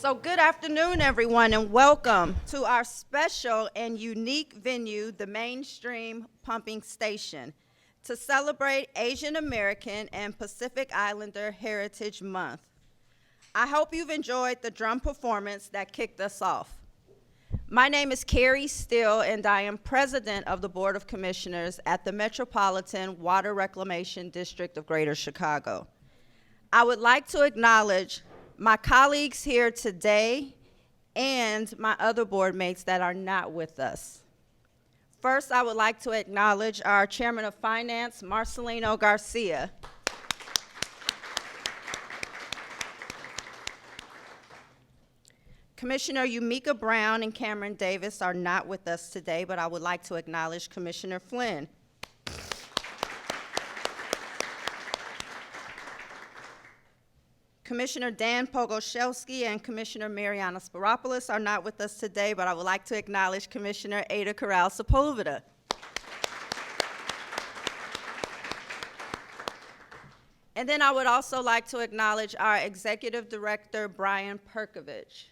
So good afternoon, everyone, and welcome to our special and unique venue, the Mainstream Pumping Station, to celebrate Asian American and Pacific Islander Heritage Month. I hope you've enjoyed the drum performance that kicked us off. My name is Steele, and I am President of the Board of Commissioners at the Metropolitan Water Reclamation District of Greater Chicago. I would like to acknowledge my colleagues here today and my other board mates that are not with us. First, I would like to acknowledge our Chairman of Finance, Marcelino Garcia. Commissioner Yumika Brown and Cameron Davis are not with us today, but I would like to acknowledge Commissioner Flynn. Commissioner Dan Pogoszelski and Commissioner Mariana Spiropoulos are not with us today, but I would like to acknowledge Commissioner Eira Corral Sepúlveda. And then I would also like to acknowledge our Executive Director, Brian Perkovich.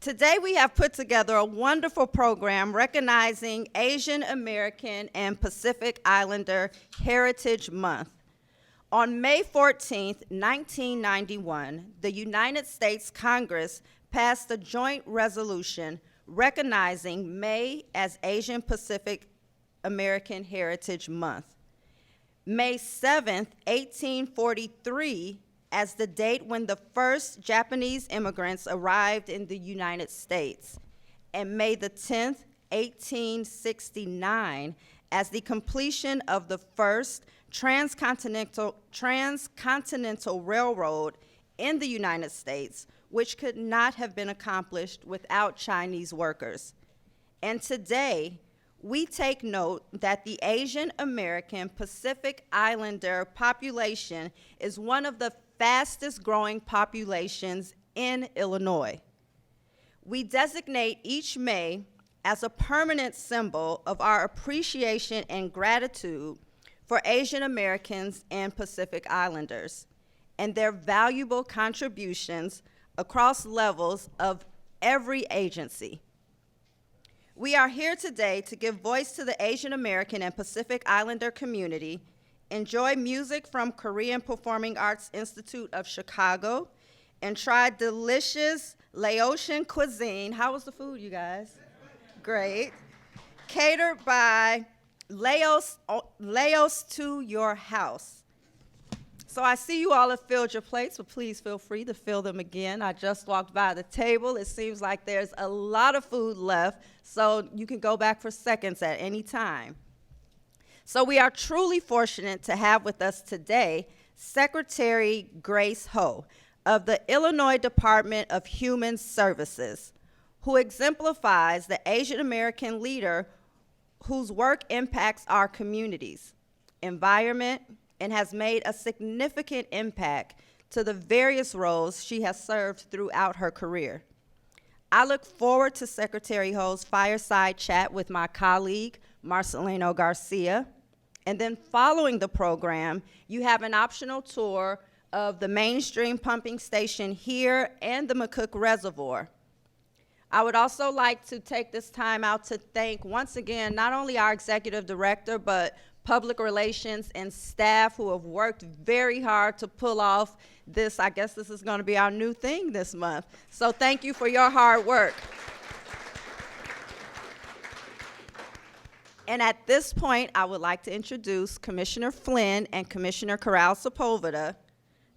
Today we have put together a wonderful program recognizing Asian American and Pacific Islander Heritage Month. On May 14th, 1991, the United States Congress passed a joint resolution recognizing May as Asian Pacific American Heritage Month. May 7th, 1843, as the date when the first Japanese immigrants arrived in the United States, and May the 10th, 1869, as the completion of the first transcontinental railroad in the United States, which could not have been accomplished without Chinese workers. And today, we take note that the Asian American Pacific Islander population is one of the fastest growing populations in Illinois. We designate each May as a permanent symbol of our appreciation and gratitude for Asian Americans and Pacific Islanders and their valuable contributions across levels of every agency. We are here today to give voice to the Asian American and Pacific Islander community, enjoy music from Korean Performing Arts Institute of Chicago, and try delicious Laotian cuisine. How was the food, you guys? Great. Catered by Laos to your house. So I see you all have filled your plates, but please feel free to fill them again. I just walked by the table. It seems like there's a lot of food left, so you can go back for seconds at any time. So we are truly fortunate to have with us today Secretary Grace Ho of the Illinois Department of Human Services, who exemplifies the Asian American leader whose work impacts our communities, environment, and has made a significant impact to the various roles she has served throughout her career. I look forward to Secretary Ho's fireside chat with my colleague, Marcelino Garcia. And then following the program, you have an optional tour of the Mainstream Pumping Station here and the McCook Reservoir. I would also like to take this time out to thank, once again, not only our executive director, but public relations and staff who have worked very hard to pull off this. I guess this is going to be our new thing this month. So thank you for your hard work. And at this point, I would like to introduce Commissioner Flynn and Commissioner Corral Sepúlveda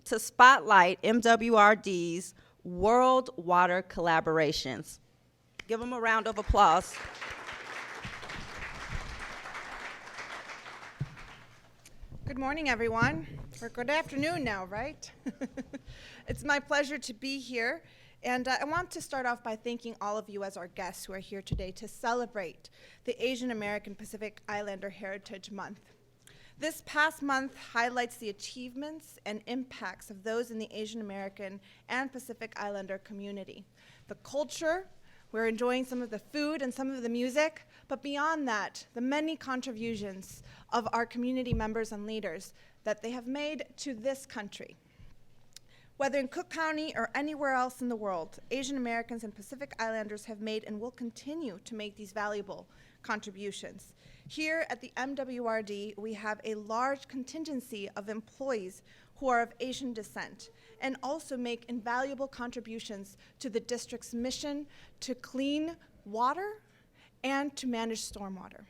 to spotlight MWRD's World Water Collaborations. Give them a round of applause. Good morning, everyone. Or good afternoon now, right? It's my pleasure to be here. And I want to start off by thanking all of you as our guests who are here today to celebrate the Asian American Pacific Islander Heritage Month. This past month highlights the achievements and impacts of those in the Asian American and Pacific Islander community, the culture, We're enjoying some of the food and some of the music, but beyond that, the many contributions of our community members and leaders that they have made to this country. Whether in Cook County or anywhere else in the world, Asian Americans and Pacific Islanders have made and will continue to make these valuable contributions. Here at the MWRD, we have a large contingency of employees who are of Asian descent and also make invaluable contributions to the district's mission to clean water and to manage stormwater.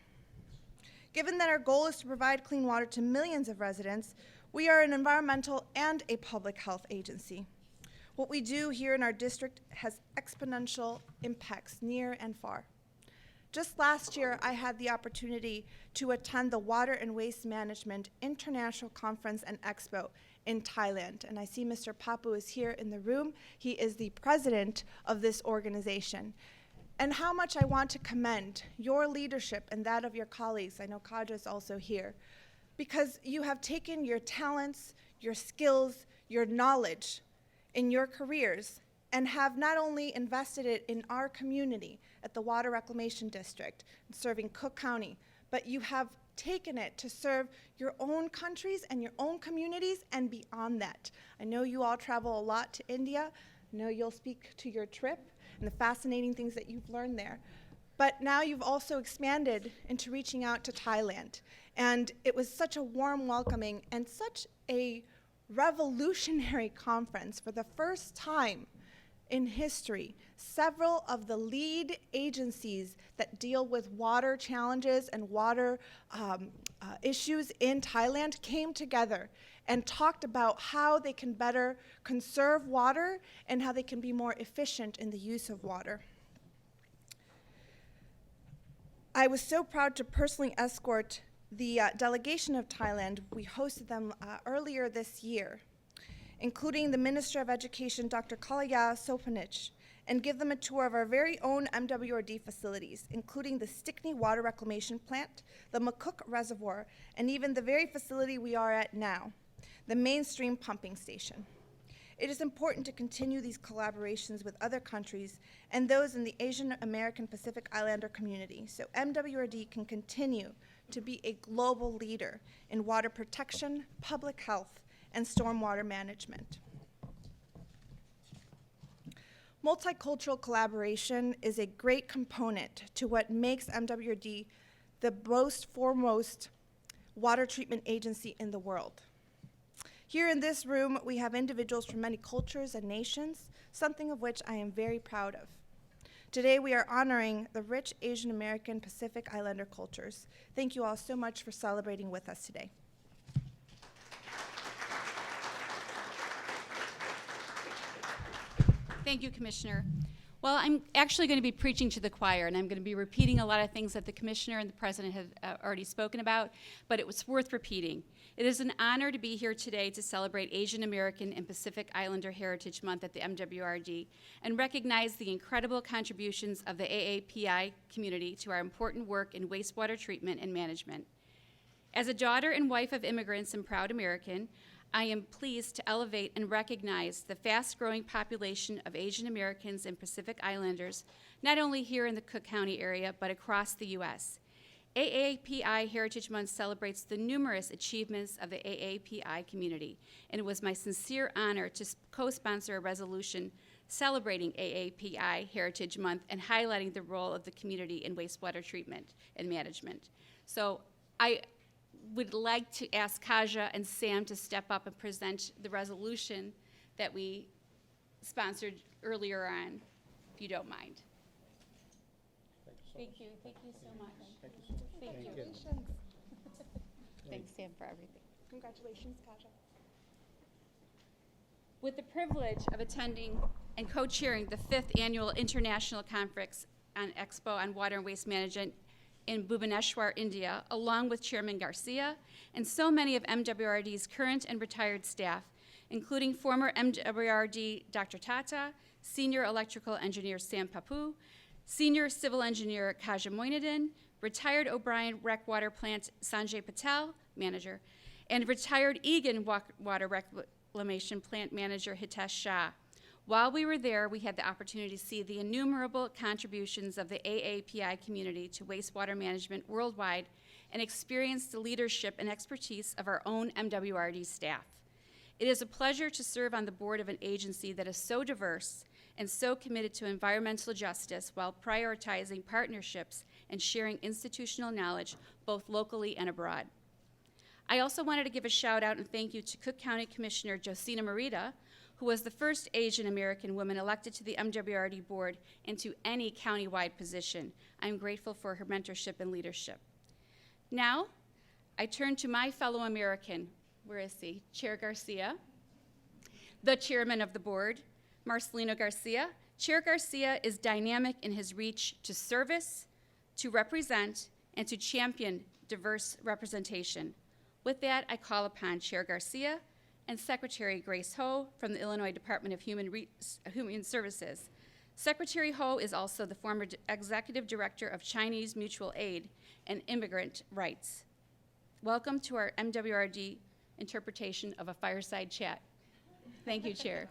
Given that our goal is to provide clean water to millions of residents, we are an environmental and a public health agency. What we do here in our district has exponential impacts near and far. Just last year, I had the opportunity to attend the Water and Waste Management International Conference and Expo in Thailand, and I see Mr. Papu is here in the room. He is the president of this organization. And how much I want to commend your leadership and that of your colleagues. I know Kaja is also here, because you have taken your talents, your skills, your knowledge in your careers and have not only invested it in our community at the Water Reclamation District, serving Cook County, but you have taken it to serve your own countries and your own communities and beyond that. I know you all travel a lot to India. I know you'll speak to your trip and the fascinating things that you've learned there. But now you've also expanded into reaching out to Thailand. And it was such a warm welcoming and such a revolutionary conference. For the first time in history, several of the lead agencies that deal with water challenges and water issues in Thailand came together and talked about how they can better conserve water and how they can be more efficient in the use of water. I was so proud to personally escort the delegation of Thailand. We hosted them earlier this year, including the Minister of Education, Dr. Kalaya Sopanich, and give them a tour of our very own MWRD facilities, including the Stickney Water Reclamation Plant, the McCook Reservoir, and even the very facility we are at now, the Mainstream Pumping Station. It is important to continue these collaborations with other countries and those in the Asian American Pacific Islander community, so MWRD can continue to be a global leader in water protection, public health, and stormwater management. Multicultural collaboration is a great component to what makes MWRD the most foremost water treatment agency in the world. Here in this room, we have individuals from many cultures and nations, something of which I am very proud of. Today, we are honoring the rich Asian American Pacific Islander cultures. Thank you all so much for celebrating with us today. Thank you, Commissioner. Well, I'm actually going to be preaching to the choir, and I'm going to be repeating a lot of things that the Commissioner and the President have already spoken about, but it was worth repeating. It is an honor to be here today to celebrate Asian American and Pacific Islander Heritage Month at the MWRD and recognize the incredible contributions of the AAPI community to our important work in wastewater treatment and management. As a daughter and wife of immigrants and proud American, I am pleased to elevate and recognize the fast-growing population of Asian Americans and Pacific Islanders, not only here in the Cook County area, but across the U.S. AAPI Heritage Month celebrates the numerous achievements of the AAPI community, and it was my sincere honor to co-sponsor a resolution celebrating AAPI Heritage Month and highlighting the role of the community in wastewater treatment and management. So I would like to ask Kaja and Sam to step up and present the resolution that we sponsored earlier on, if you don't mind. Thank you so much. Thank you. Congratulations. Thanks, Sam, for everything. Congratulations, Kaja. With the privilege of attending and co-chairing the 5th Annual International Conference on Expo on Water and Waste Management in Bhubaneswar, India, along with Chairman Garcia and so many of MWRD's current and retired staff, including former MWRD Dr. Tata, Senior Electrical Engineer Sam Papu, Senior Civil Engineer Kaja Moinadin, retired O'Brien Rec Water Plant Sanjay Patel, manager, and retired Egan Water Reclamation Plant Manager Hitesh Shah. While we were there, we had the opportunity to see the innumerable contributions of the AAPI community to wastewater management worldwide and experience the leadership and expertise of our own MWRD staff. It is a pleasure to serve on the board of an agency that is so diverse and so committed to environmental justice while prioritizing partnerships and sharing institutional knowledge both locally and abroad. I also wanted to give a shout out and thank you to Cook County Commissioner Josina Morita, who was the first Asian American woman elected to the MWRD board and to any countywide position. I'm grateful for her mentorship and leadership. Now, I turn to my fellow American, where is he? Chair Garcia, the chairman of the board, Marcelino Garcia. Chair Garcia is dynamic in his reach to service, to represent, and to champion diverse representation. With that, I call upon Chair Garcia and Secretary Grace Ho from the Illinois Department of Human Services. Secretary Ho is also the former Executive Director of Chinese Mutual Aid and Immigrant Rights. Welcome to our MWRD interpretation of a fireside chat. Thank you, Chair.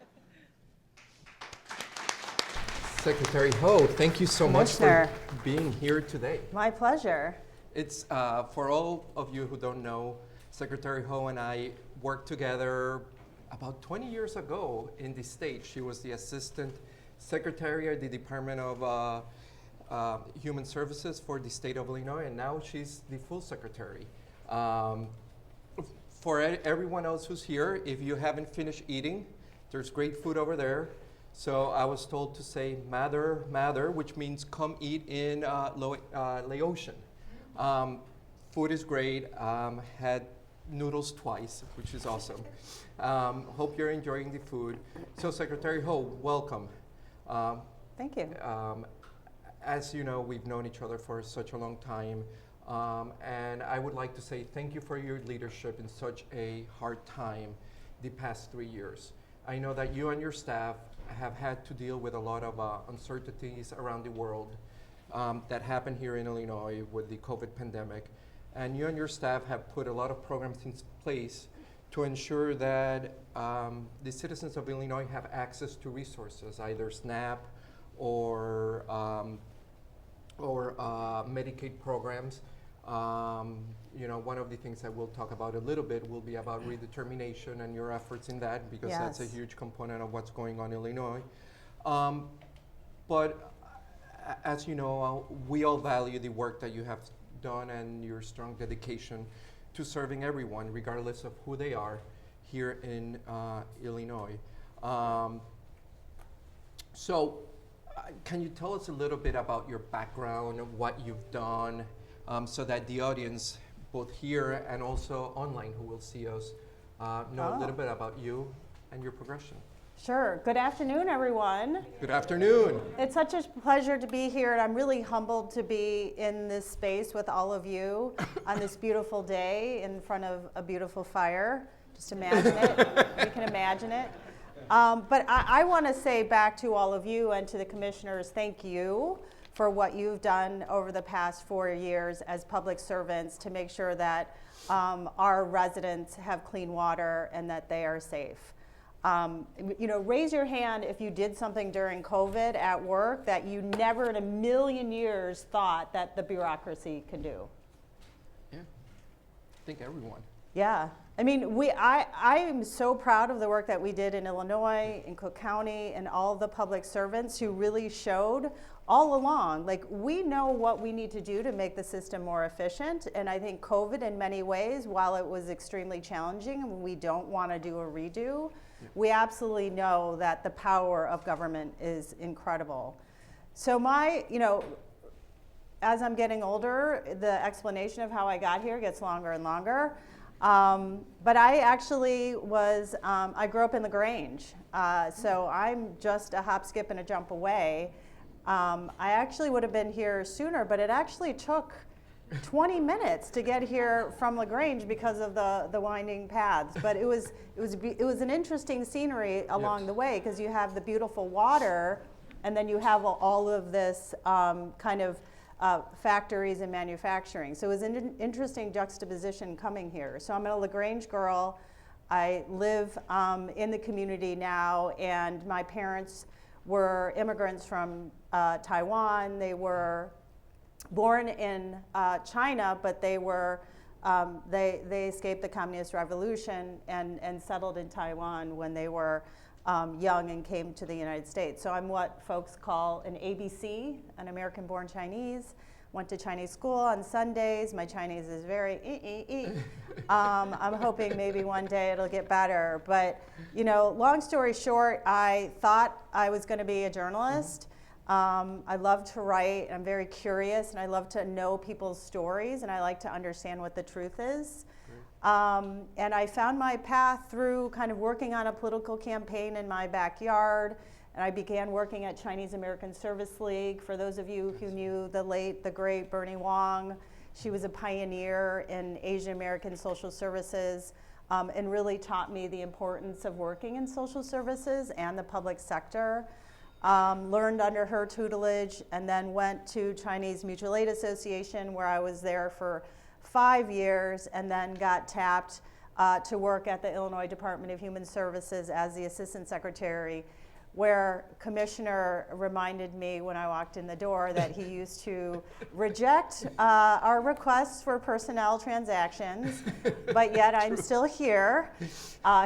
Secretary Ho, thank you so much for being here today. My pleasure. It's for all of you who don't know, Secretary Ho and I worked together about 20 years ago in the state. She was the Assistant Secretary at the Department of Human Services for the state of Illinois, and now she's the full secretary. For everyone else who's here, if you haven't finished eating, there's great food over there. So I was told to say "Mather, Mather," which means come eat in Laotian. Food is great. Had noodles twice, which is awesome. Hope you're enjoying the food. So Secretary Ho, welcome. Thank you. As you know, we've known each other for such a long time. And I would like to say thank you for your leadership in such a hard time the past 3 years. I know that you and your staff have had to deal with a lot of uncertainties around the world that happened here in Illinois with the COVID pandemic. And you and your staff have put a lot of programs in place to ensure that the citizens of Illinois have access to resources, either SNAP or Medicaid programs. You know, one of the things that we'll talk about a little bit will be about redetermination and your efforts in that, because that's a huge component of what's going on in Illinois. But as you know, we all value the work that you have done and your strong dedication to serving everyone, regardless of who they are, here in Illinois. Can you tell us a little bit about your background, what you've done, so that the audience, both here and also online who will see us, know a little bit about you and your progression? Sure. Good afternoon, everyone. Good afternoon. It's such a pleasure to be here, and I'm really humbled to be in this space with all of you on this beautiful day in front of a beautiful fire. Just imagine it. You can imagine it. But I want to say back to all of you and to the commissioners, thank you for what you've done over the past 4 years as public servants to make sure that our residents have clean water and that they are safe. You know, raise your hand if you did something during COVID at work that you never in a million years thought that the bureaucracy could do. Yeah, I think everyone. Yeah, I mean, I am so proud of the work that we did in Illinois, in Cook County, and all the public servants who really showed all along, like, we know what we need to do to make the system more efficient. And I think COVID in many ways, while it was extremely challenging and we don't want to do a redo, we absolutely know that the power of government is incredible. So as I'm getting older, the explanation of how I got here gets longer and longer. But I actually I grew up in LaGrange. So I'm just a hop, skip, and a jump away. I actually would have been here sooner, but it actually took 20 minutes to get here from LaGrange because of the winding paths. But it was an interesting scenery along the way, because you have the beautiful water, and then you have all of this kind of factories and manufacturing. So it was an interesting juxtaposition coming here. So I'm a LaGrange girl. I live in the community now, and my parents were immigrants from Taiwan. They were born in China, but they were they escaped the Communist Revolution and settled in Taiwan when they were young and came to the United States. So I'm what folks call an ABC, an American-born Chinese. Went to Chinese school on Sundays. My Chinese is very I'm hoping maybe one day it'll get better. But, you know, long story short, I thought I was going to be a journalist. I love to write. I'm very curious, and I love to know people's stories, and I like to understand what the truth is. And I found my path through kind of working on a political campaign in my backyard. And I began working at Chinese American Service League. For those of you who knew the great Bernie Wong, she was a pioneer in Asian American social services and really taught me the importance of working in social services and the public sector. Learned under her tutelage, and then went to Chinese Mutual Aid Association, where I was there for 5 years, and then got tapped to work at the Illinois Department of Human Services as the Assistant Secretary, where Commissioner reminded me when I walked in the door that he used to reject our requests for personnel transactions, but yet I'm still here.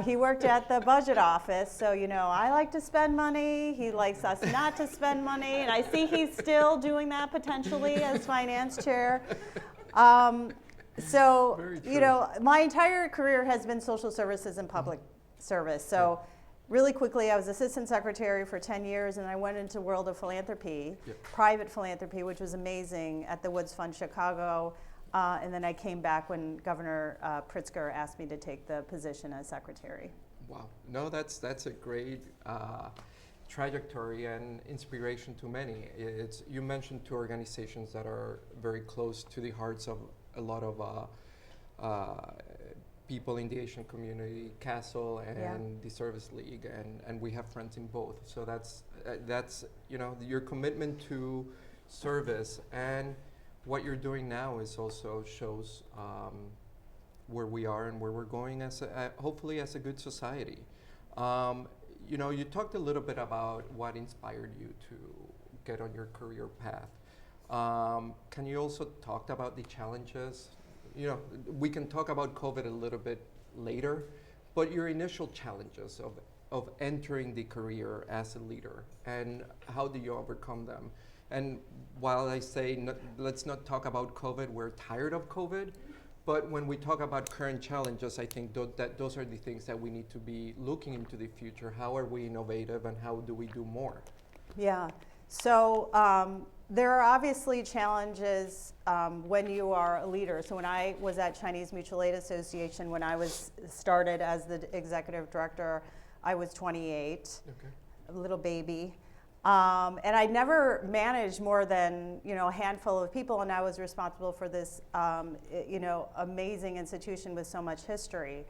He worked at the budget office, so you know, I like to spend money, he likes us not to spend money, and I see he's still doing that potentially as finance chair. So, you know, my entire career has been social services and public service. So. Really quickly, I was assistant secretary for 10 years, and I went into world of philanthropy, private philanthropy, which was amazing at the Woods Fund Chicago. And then I came back when Governor Pritzker asked me to take the position as secretary. Wow. No, that's a great trajectory and inspiration to many. You mentioned two organizations that are very close to the hearts of a lot of people in the Asian community, Castle and the Service League, and we have friends in both. So that's you know, your commitment to service and what you're doing now is also shows where we are and where we're going as hopefully as a good society. You know, you talked a little bit about what inspired you to get on your career path. Can you also talk about the challenges? You know, we can talk about COVID a little bit later, but your initial challenges of entering the career as a leader, and how do you overcome them? And while I say let's not talk about COVID, we're tired of COVID, but when we talk about current challenges, I think that those are the things that we need to be looking into the future. How are we innovative, and how do we do more? Yeah, so there are obviously challenges when you are a leader. So when I was at Chinese Mutual Aid Association, when I was started as the executive director, I was 28, a little baby. And I never managed more than, you know, a handful of people, and I was responsible for this, you know, amazing institution with so much history.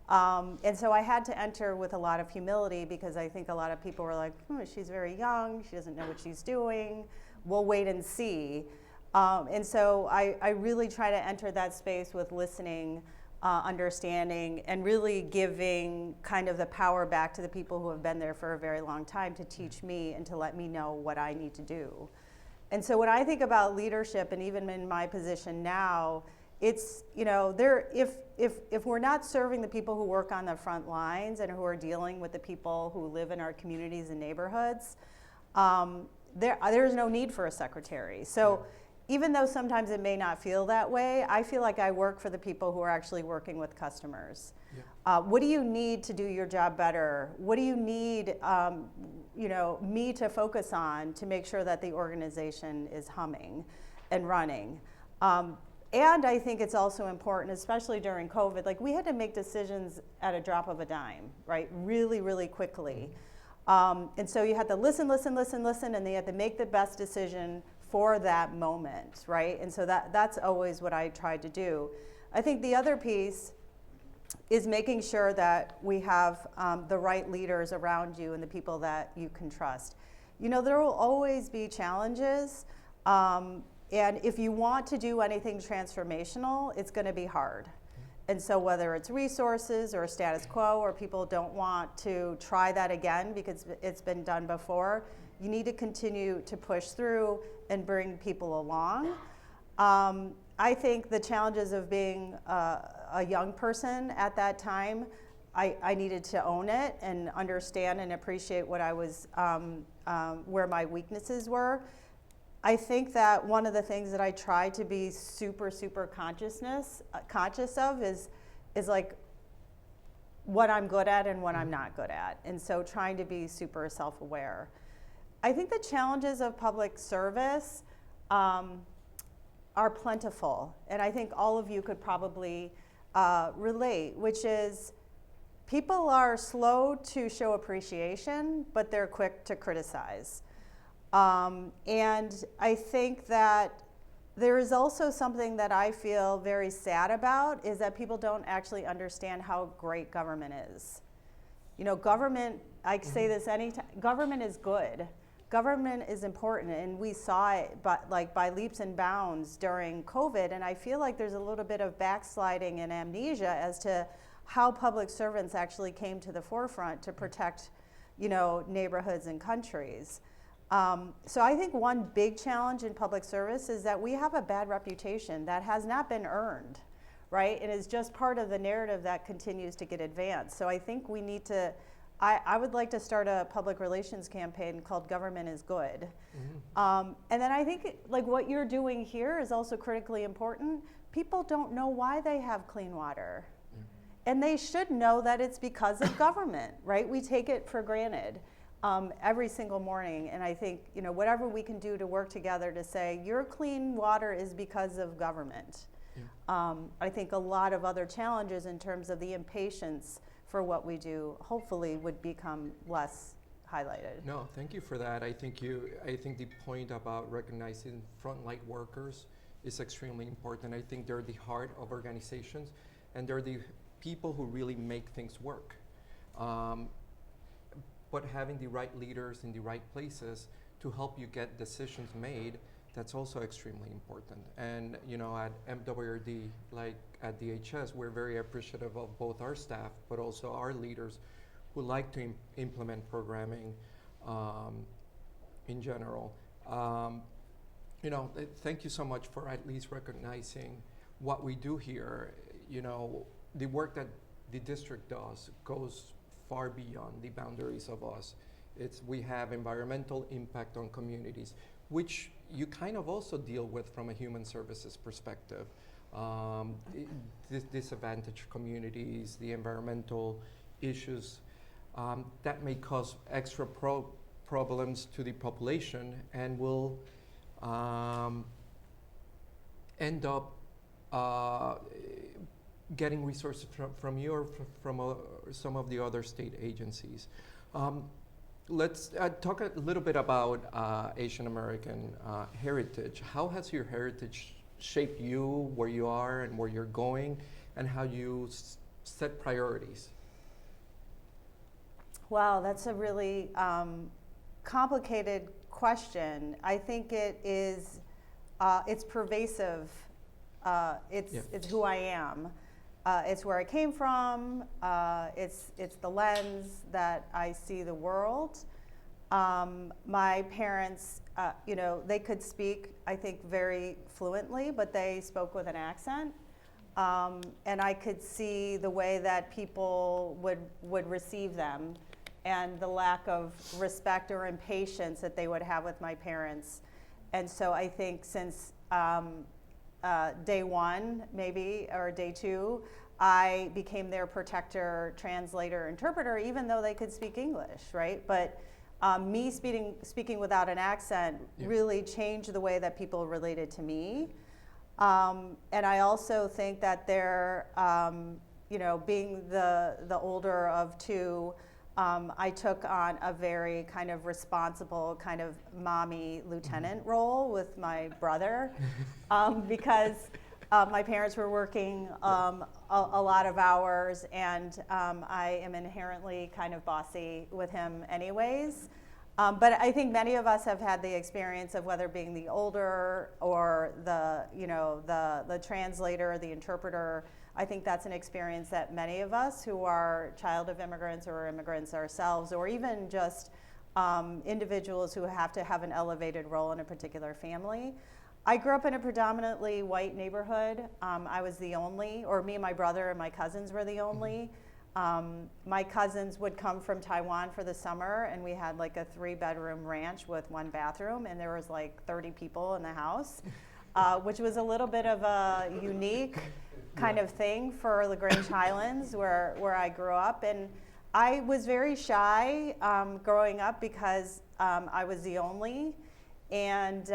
And so I had to enter with a lot of humility, because I think a lot of people were like, she's very young, she doesn't know what she's doing, we'll wait and see. And so I really try to enter that space with listening, understanding, and really giving kind of the power back to the people who have been there for a very long time to teach me and to let me know what I need to do. And so when I think about leadership, and even in my position now, it's, you know, if we're not serving the people who work on the front lines and who are dealing with the people who live in our communities and neighborhoods, there's no need for a secretary. So even though sometimes it may not feel that way, I feel like I work for the people who are actually working with customers. What do you need to do your job better? What do you need, you know, me to focus on to make sure that the organization is humming and running? And I think it's also important, especially during COVID, like we had to make decisions at a drop of a dime, right? Really, really quickly. And so you had to listen, and they had to make the best decision for that moment, right? And so that's always what I tried to do. I think the other piece is making sure that we have the right leaders around you and the people that you can trust. You know, there will always be challenges, and if you want to do anything transformational, it's going to be hard. And so whether it's resources or status quo, or people don't want to try that again because it's been done before, you need to continue to push through and bring people along. I think the challenges of being a young person at that time, I needed to own it and understand and appreciate what I was, where my weaknesses were. I think that one of the things that I try to be super conscious of is like what I'm good at and what I'm not good at. And so trying to be super self-aware. I think the challenges of public service are plentiful. And I think all of you could probably relate, which is people are slow to show appreciation, but they're quick to criticize. And I think that there is also something that I feel very sad about, is that people don't actually understand how great government is. You know, government, I say this anytime, government is good. Government is important, and we saw it by leaps and bounds during COVID, and I feel like there's a little bit of backsliding and amnesia as to how public servants actually came to the forefront to protect, you know, neighborhoods and countries. So I think one big challenge in public service is that we have a bad reputation that has not been earned, right? It is just part of the narrative that continues to get advanced. So I think we need to, I would like to start a public relations campaign called Government is Good. Mm-hmm. And then I think like what you're doing here is also critically important. People don't know why they have clean water. And they should know that it's because of government, right? We take it for granted. Every single morning, and I think, you know, whatever we can do to work together to say your clean water is because of government. Yeah. I think a lot of other challenges in terms of the impatience for what we do hopefully would become less highlighted. No, thank you for that. I think the point about recognizing frontline workers is extremely important. I think they're the heart of organizations, and they're the people who really make things work. But having the right leaders in the right places to help you get decisions made, that's also extremely important. And you know, at MWRD, like at DHS, we're very appreciative of both our staff, but also our leaders who like to implement programming in general. You know, thank you so much for at least recognizing what we do here. You know, the work that the district does goes far beyond the boundaries of us. We have environmental impact on communities, which you kind of also deal with from a human services perspective. Disadvantaged communities, the environmental issues that may cause extra problems to the population and will end up getting resources from you or from some of the other state agencies. Let's talk a little bit about Asian American heritage. How has your heritage shaped you, where you are and where you're going, and how you set priorities? Wow, that's a really complicated question. I think it is, it's pervasive. It's who I am. It's where I came from. It's the lens that I see the world. My parents, you know, they could speak, I think, very fluently, but they spoke with an accent. And I could see the way that people would receive them and the lack of respect or impatience that they would have with my parents. And so I think since day one, maybe, or day two, I became their protector, translator, interpreter, even though they could speak English, right? But me speaking without an accent really changed the way that people related to me. And I also think that they're, you know, being the older of two, I took on a very kind of responsible kind of mommy lieutenant role with my brother because my parents were working a lot of hours, and I am inherently kind of bossy with him anyways. But I think many of us have had the experience of whether being the older or the, you know, the translator or the interpreter. I think that's an experience that many of us who are child of immigrants or immigrants ourselves, or even just individuals who have to have an elevated role in a particular family. I grew up in a predominantly white neighborhood. I was the only, or me and my brother and my cousins were the only. My cousins would come from Taiwan for the summer, and we had like a 3-bedroom ranch with 1 bathroom, and there was like 30 people in the house, which was a little bit of a unique kind of thing for LaGrange Highlands, where I grew up. And I was very shy growing up because I was the only, and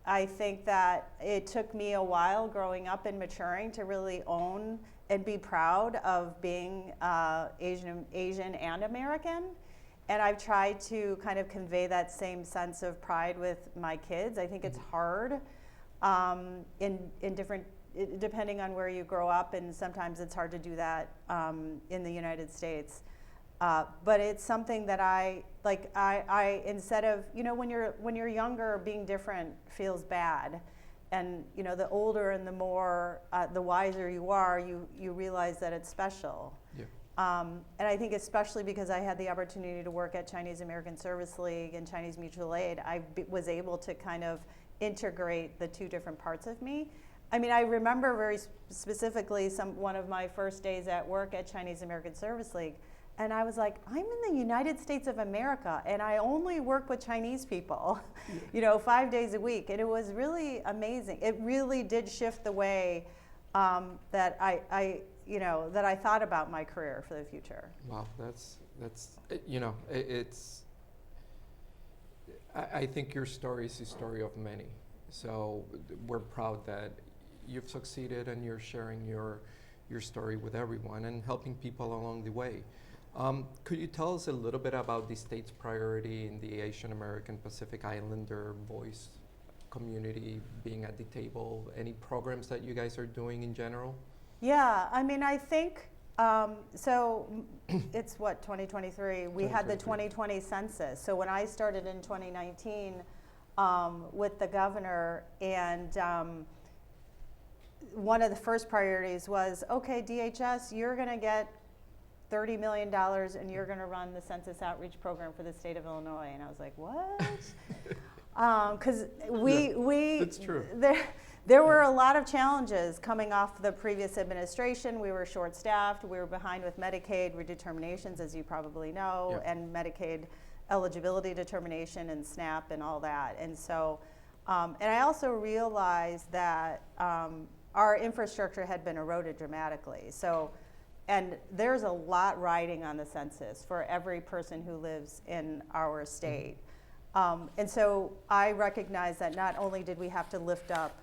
I think that it took me a while growing up and maturing to really own and be proud of being Asian and American. And I've tried to kind of convey that same sense of pride with my kids. I think it's hard in different, depending on where you grow up, and sometimes it's hard to do that in the United States. But it's something that I instead of, when you're younger, being different feels bad. And the older and the more, the wiser you are, you realize that it's special. Yeah. And I think especially because I had the opportunity to work at Chinese American Service League and Chinese Mutual Aid, I was able to kind of integrate the 2 different parts of me. I mean, I remember very specifically one of my first days at work at Chinese American Service League, and I was like, I'm in the United States of America, and I only work with Chinese people, 5 days a week. And it was really amazing. It really did shift the way that I thought about my career for the future. Wow, that's it's. I think your story is the story of many. So we're proud that you've succeeded and you're sharing your story with everyone and helping people along the way. Could you tell us a little bit about the state's priority in the Asian American Pacific Islander voice community being at the table? Any programs that you guys are doing in general? Yeah, I mean, I think, so it's 2023? We had the 2020 census. So when I started in 2019 with the governor, and one of the first priorities was, okay, DHS, you're going to get $30 million and you're going to run the census outreach program for the state of Illinois. And I was like, what? Because It's true. There were a lot of challenges coming off the previous administration. We were short-staffed. We were behind with Medicaid redeterminations, as you probably know, and Medicaid eligibility determination and SNAP and all that. And so, and I also realized that our infrastructure had been eroded dramatically. So, and there's a lot riding on the census for every person who lives in our state. And so I recognize that not only did we have to lift up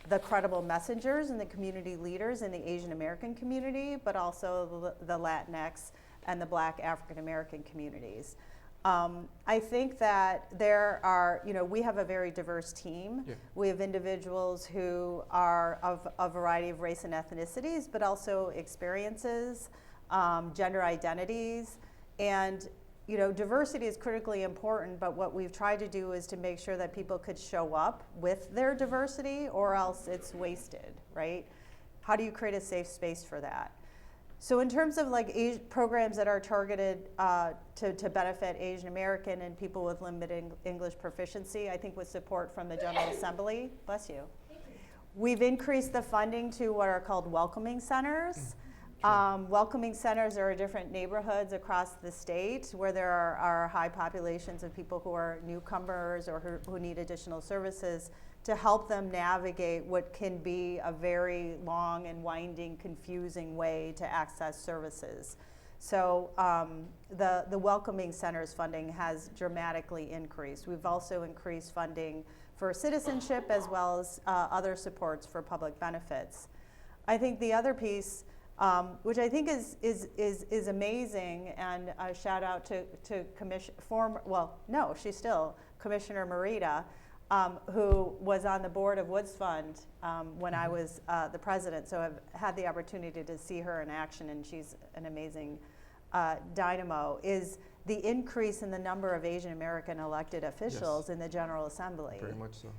the credible messengers and the community leaders in the Asian American community, but also the Latinx and the Black African American communities. I think that there are, we have a very diverse team. Yeah. We have individuals who are of a variety of race and ethnicities, but also experiences, gender identities, and diversity is critically important, but what we've tried to do is to make sure that people could show up with their diversity, or else it's wasted, right? How do you create a safe space for that? So in terms of programs that are targeted to benefit Asian American and people with limited English proficiency, I think with support from the General Assembly, bless you, we've increased the funding to what are called welcoming centers. Welcoming centers are different neighborhoods across the state where there are high populations of people who are newcomers or who need additional services to help them navigate what can be a very long and winding, confusing way to access services. So the Welcoming Centers funding has dramatically increased. We've also increased funding for citizenship as well as other supports for public benefits. I think the other piece, which I think is amazing, and a shout out to she's still Commissioner Merida, who was on the board of Woods Fund when I was the president. So I've had the opportunity to see her in action, and she's an amazing dynamo, is the increase in the number of Asian American elected officials in the General Assembly. Very much so.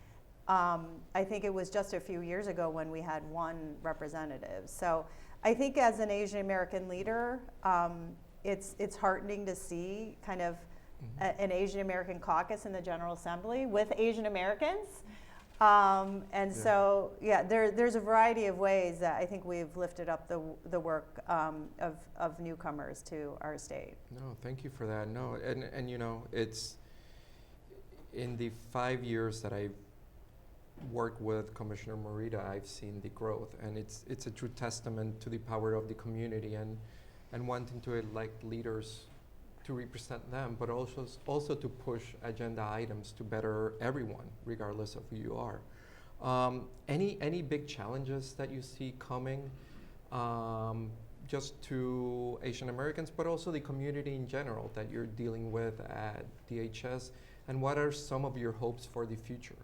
I think it was just a few years ago when we had 1 representative. So I think as an Asian American leader, it's heartening to see kind of an Asian American caucus in the General Assembly with Asian Americans. So, there's a variety of ways that I think we've lifted up the work of newcomers to our state. No, thank you for that. No, and you know, it's in the 5 years that I've worked with Commissioner Morita, I've seen the growth, and it's a true testament to the power of the community and wanting to elect leaders to represent them, but also to push agenda items to better everyone, regardless of who you are. Any big challenges that you see coming, just to Asian Americans, but also the community in general that you're dealing with at DHS, and what are some of your hopes for the future?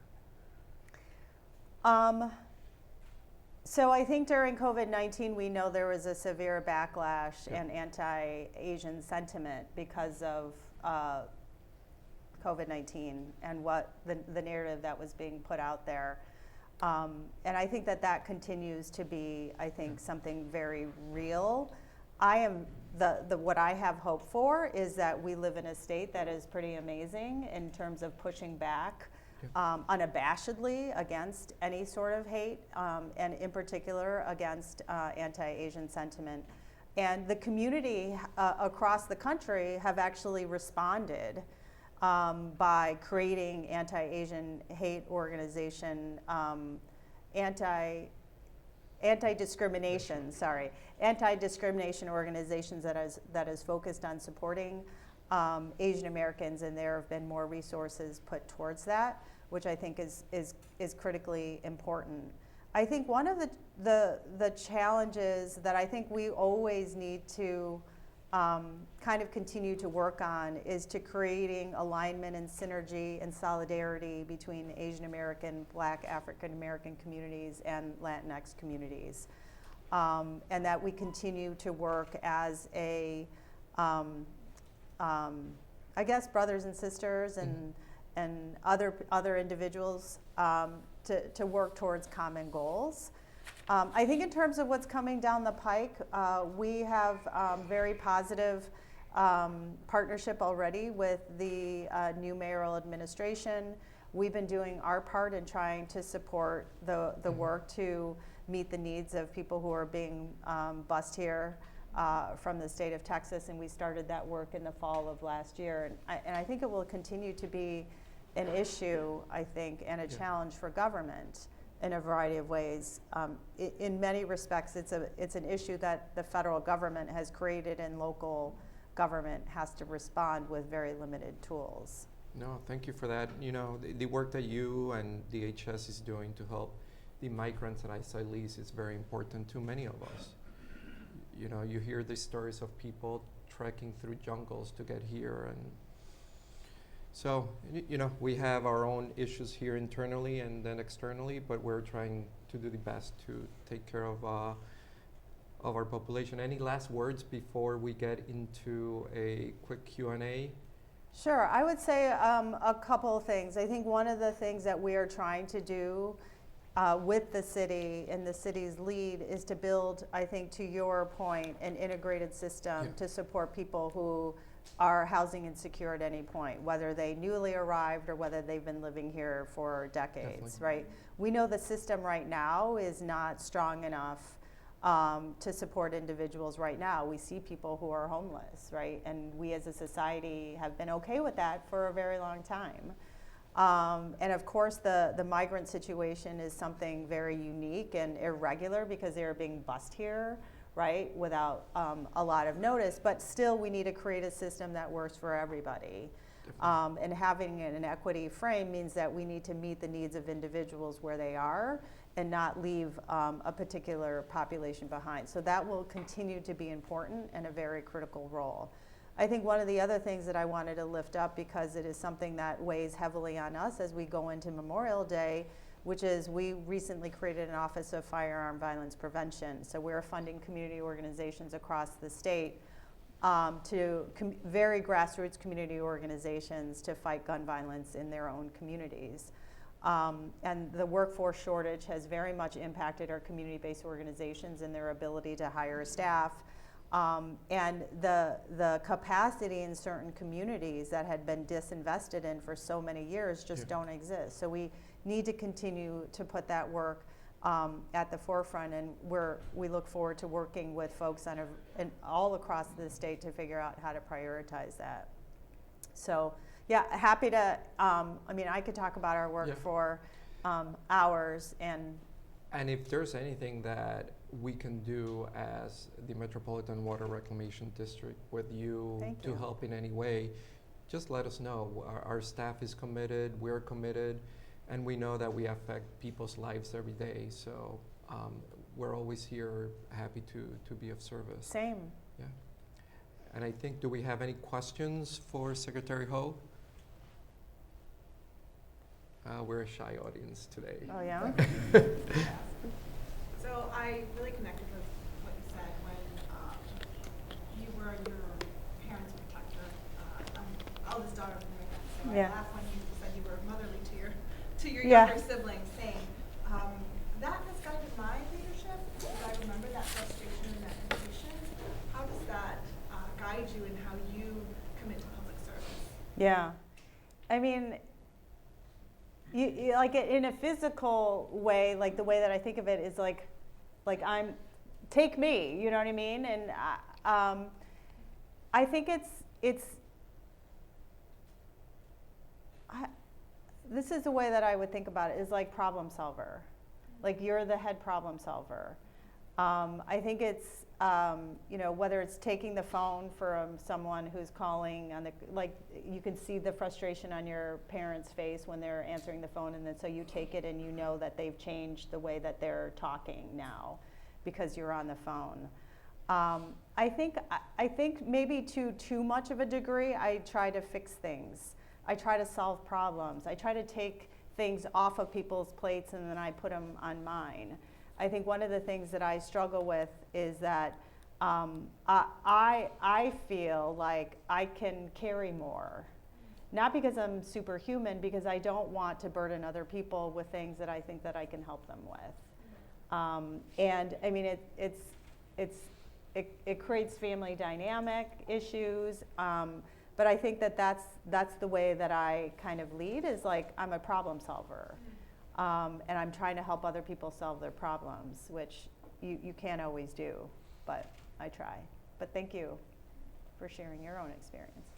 So I think during COVID-19, we know there was a severe backlash and anti-Asian sentiment because of COVID-19 and what the narrative that was being put out there. And I think that continues to be, I think, something very real. What I have hope for is that we live in a state that is pretty amazing in terms of pushing back unabashedly against any sort of hate, and in particular against anti-Asian sentiment. And the community across the country have actually responded by creating anti-Asian hate organization, anti-discrimination organizations that is focused on supporting Asian Americans, and there have been more resources put towards that, which I think is critically important. I think one of the challenges that I think we always need to kind of continue to work on is to creating alignment and synergy and solidarity between Asian American, Black, African American communities and Latinx communities, and that we continue to work as a I guess brothers and sisters and other individuals to work towards common goals. I think in terms of what's coming down the pike, we have very positive partnership already with the new mayoral administration. We've been doing our part in trying to support the work to meet the needs of people who are being bused here from the state of Texas, and we started that work in the fall of last year. And I think it will continue to be an issue, I think, and a challenge for government in a variety of ways. In many respects, it's an issue that the federal government has created, and local government has to respond with very limited tools. No, thank you for that. You know, the work that you and DHS is doing to help the migrants and asylees is very important to many of us. You know, you hear the stories of people trekking through jungles to get here, and so, you know, we have our own issues here internally and then externally, but we're trying to do the best to take care of our population. Any last words before we get into a quick Q&A? Sure, I would say a couple of things. I think one of the things that we are trying to do with the city and the city's lead is to build, I think to your point, an integrated system to support people who are housing insecure at any point, whether they newly arrived or whether they've been living here for decades, right? We know the system right now is not strong enough to support individuals right now. We see people who are homeless, right? And we as a society have been okay with that for a very long time. And of course, the migrant situation is something very unique and irregular because they are being bused here, right, without a lot of notice. But still, we need to create a system that works for everybody. And having an equity frame means that we need to meet the needs of individuals where they are and not leave a particular population behind. So that will continue to be important and a very critical role. I think one of the other things that I wanted to lift up, because it is something that weighs heavily on us as we go into Memorial Day, which is we recently created an Office of Firearm Violence Prevention. So we're funding community organizations across the state to very grassroots community organizations to fight gun violence in their own communities. And the workforce shortage has very much impacted our community-based organizations and their ability to hire staff. And the capacity in certain communities that had been disinvested in for so many years just don't exist. So we need to continue to put that work at the forefront, and we look forward to working with folks all across the state to figure out how to prioritize that. So yeah, happy to, I mean, I could talk about our work for hours. And if there's anything that we can do as the Metropolitan Water Reclamation District with you to help in any way, just let us know. Our staff is committed, we're committed, and we know that we affect people's lives every day. So we're always here, happy to be of service. Same. Yeah. And I think, do we have any questions for Secretary Ho? We're a shy audience today. Oh, yeah? So I really connected with what you said when you were your parents' protector. I'm eldest daughter from the so I laughed when you said you were motherly to your younger siblings, saying that has guided my leadership, because I remember that frustration and that impatience. How does that guide you in how you commit to public service? Yeah. I mean, you like in a physical way, like the way that I think of it is like take me, you know what I mean? And I think this is the way that I would think about it, is like problem solver. Like you're the head problem solver. I think it's, you know, whether it's taking the phone from someone who's calling on like you can see the frustration on your parents' face when they're answering the phone, and then so you take it and you know that they've changed the way that they're talking now because you're on the phone. I think maybe to too much of a degree, I try to fix things. I try to solve problems. I try to take things off of people's plates and then I put them on mine. I think one of the things that I struggle with is that I feel like I can carry more. Not because I'm superhuman, because I don't want to burden other people with things that I think that I can help them with. And I mean, it creates family dynamic issues. But I think that that's the way that I kind of lead, is like I'm a problem solver. And I'm trying to help other people solve their problems, which you can't always do, but I try. But thank you for sharing your own experience.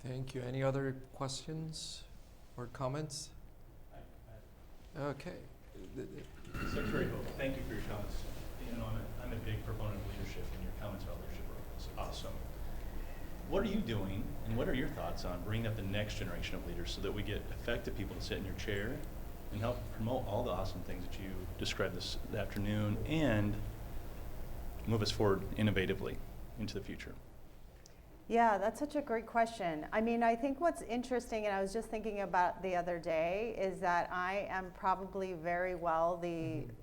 Thank you. Any other questions or comments? Okay. Secretary Ho, thank you for your comments. You know, I'm a big proponent of leadership, and your comments about leadership are awesome. What are you doing, and what are your thoughts on bringing up the next generation of leaders so that we get effective people to sit in your chair and help promote all the awesome things that you described this afternoon and move us forward innovatively into the future? Yeah, that's such a great question. I mean, I think what's interesting, and I was just thinking about the other day, is that I am probably very well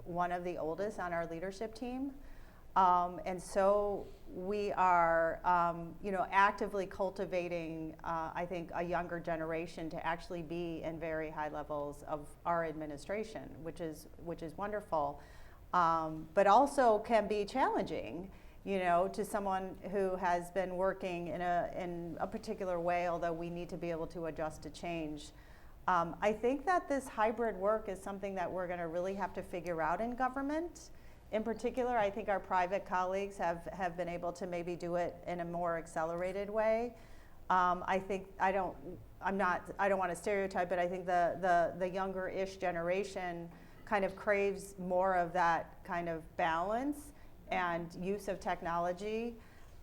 one of the oldest on our leadership team. And so we are, you know, actively cultivating, I think, a younger generation to actually be in very high levels of our administration, which is wonderful, but also can be challenging, you know, to someone who has been working in a particular way, although we need to be able to adjust to change. I think that this hybrid work is something that we're going to really have to figure out in government. In particular, I think our private colleagues have been able to maybe do it in a more accelerated way. I think I don't want to stereotype, but I think the younger-ish generation kind of craves more of that kind of balance and use of technology.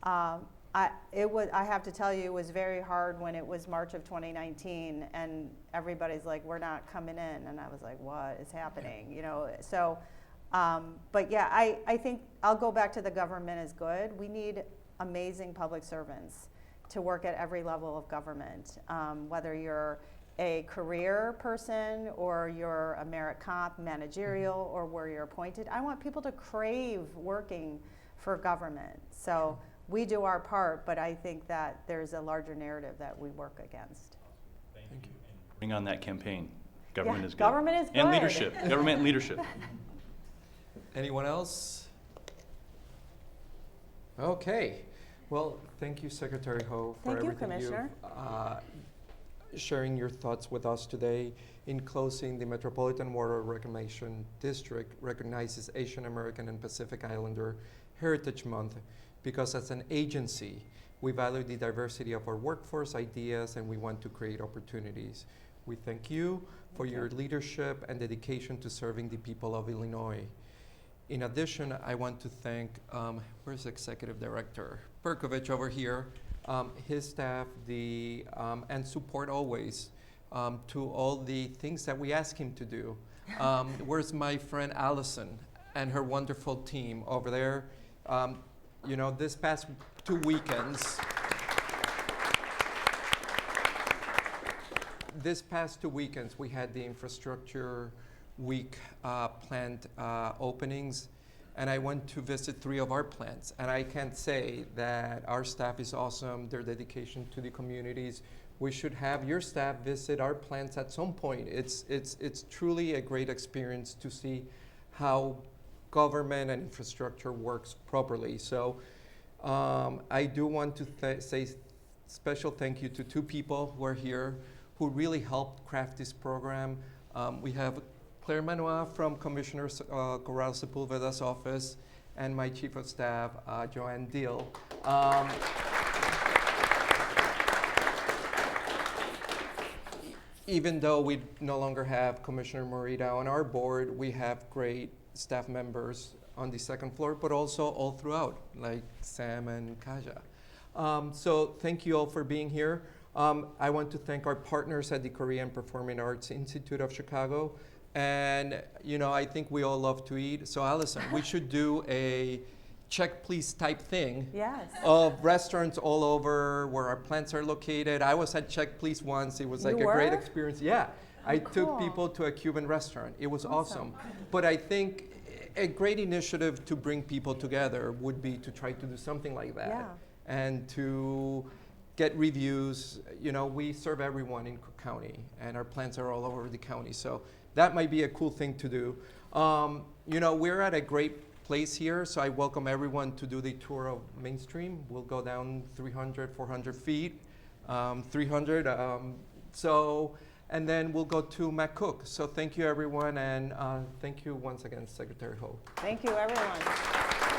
I have to tell you, it was very hard when it was March of 2019, and everybody's like, "We're not coming in," and I was like, "What is happening?" You know, so. But yeah, I think I'll go back to the government is good. We need amazing public servants to work at every level of government, whether you're a career person or you're a merit comp, managerial, or where you're appointed. I want people to crave working for government. So we do our part, but I think that there's a larger narrative that we work against. Thank you. And bring on that campaign. Government is good. government is And good. leadership, government and leadership. Anyone else? Okay. Well, thank you, Secretary Ho, for Thank you, everything Commissioner. Sharing your thoughts with us today. In closing, the Metropolitan Water Reclamation District recognizes Asian American and Pacific Islander Heritage Month because as an agency, we value the diversity of our workforce, ideas, and we want to create opportunities. We thank you for your leadership and dedication to serving the people of Illinois. In addition, I want to thank, where's Executive Director? Perkovich over here, his staff, and support always to all the things that we ask him to do. Where's my friend Allison and her wonderful team over there? You know, this past 2 weekends, we had the infrastructure week plant openings, and I went to visit 3 of our plants. And I can say that our staff is awesome, their dedication to the communities. We should have your staff visit our plants at some point. It's truly a great experience to see how government and infrastructure works properly. So I do want to say special thank you to 2 people who are here who really helped craft this program. We have Claire Manoa from Commissioner Corral Sepúlveda's office, and my Chief of Staff, Joanne Deal. Even though we no longer have Commissioner Morita on our board, we have great staff members on the second floor, but also all throughout, like Sam and Kaja. So thank you all for being here. I want to thank our partners at the Korean Performing Arts Institute of Chicago. And, you know, I think we all love to eat. So, Allison, we should do a check please type thing Yes. of restaurants all over where our plants are located. I was at Check Please once. It was like You a great were? experience. Yeah. I Cool. took people to a Cuban restaurant. It was awesome. But I think a great initiative to bring people together would be to try to do something like that. Yeah. And to get reviews. You know, we serve everyone in Cook County, and our plants are all over the county. So that might be a cool thing to do. You know, we're at a great place here, so I welcome everyone to do the tour of Mainstream. We'll go down 300, 400 feet, 300. And then we'll go to McCook. So thank you, everyone, and thank you once again, Secretary Ho. Thank you, everyone.